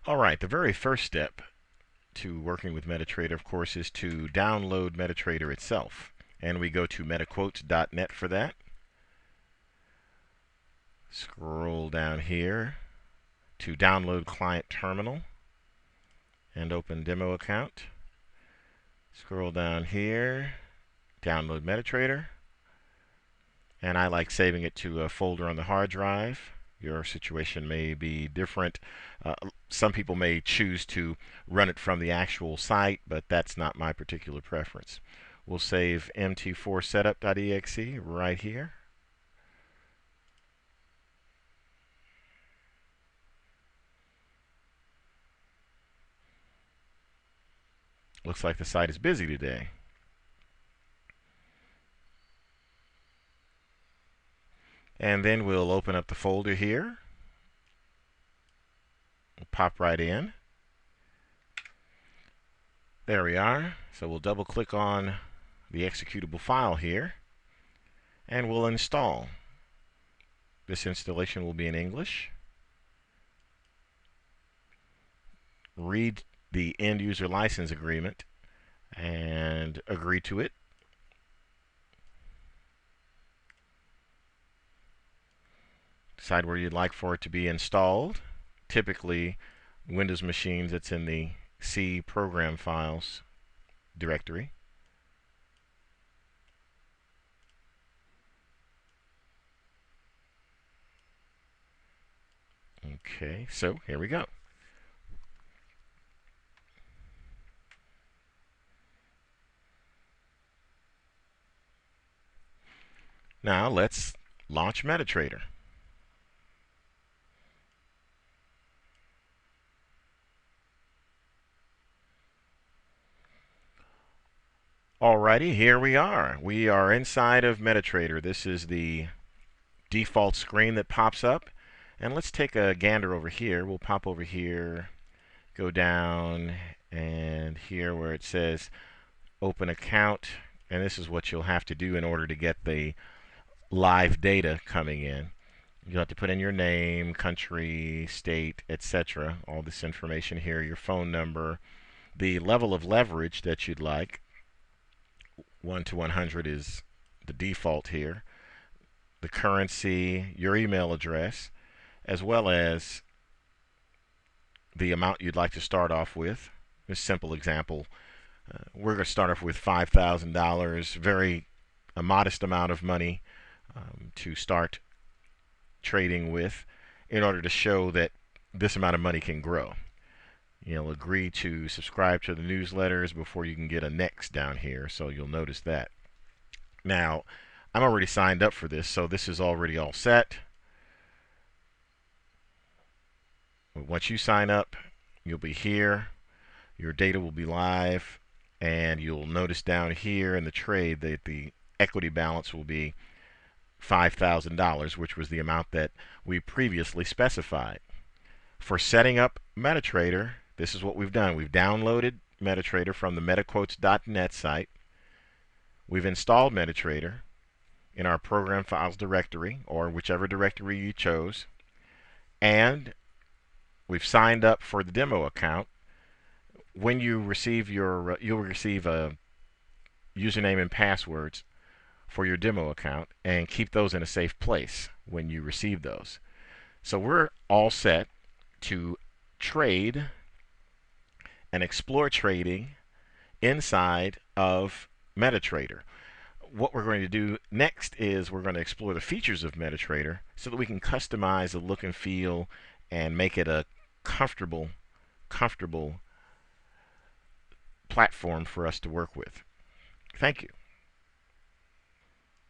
All right, the very first step to working with MetaTrader, of course, is to download MetaTrader itself. And we go to metaquotes.net for that. Scroll down here to download client terminal and open demo account. Scroll down here, download MetaTrader. And I like saving it to a folder on the hard drive. Your situation may be different. Some people may choose to run it from the actual site, but that's not my particular preference. We'll save MT4 setup.exe right here. Looks like the site is busy today. And then we'll open up the folder here. We'll pop right in. There we are. So we'll double click on the executable file here and we'll install. This installation will be in English. Read the end user license agreement and agree to it. Decide where you'd like for it to be installed. Typically, Windows machines, it's in the C program files directory. Okay, so here we go. Now let's launch MetaTrader. Alrighty, here we are. We are inside of MetaTrader. This is the default screen that pops up. And let's take a gander over here. We'll pop over here, go down, and here where it says open account. And this is what you'll have to do in order to get the live data coming in. You'll have to put in your name, country, state, etc. All this information here, your phone number, the level of leverage that you'd like. 1 to 100 is the default here. The currency, your email address, as well as the amount you'd like to start off with. A simple example. We're going to start off with $5,000, a modest amount of money to start trading with in order to show that this amount of money can grow. You'll agree to subscribe to the newsletters before you can get a next down here, so you'll notice that. Now, I'm already signed up for this, so this is already all set. Once you sign up, you'll be here. Your data will be live, and you'll notice down here in the trade that the equity balance will be $5,000, which was the amount that we previously specified. For setting up MetaTrader, this is what we've done. We've downloaded MetaTrader from the metaquotes.net site. We've installed MetaTrader in our program files directory, or whichever directory you chose. And we've signed up for the demo account. When you receive you'll receive a username and passwords for your demo account, and keep those in a safe place when you receive those. So we're all set to trade and explore trading inside of MetaTrader. What we're going to do next is we're going to explore the features of MetaTrader so that we can customize the look and feel and make it a comfortable platform for us to work with. Thank you.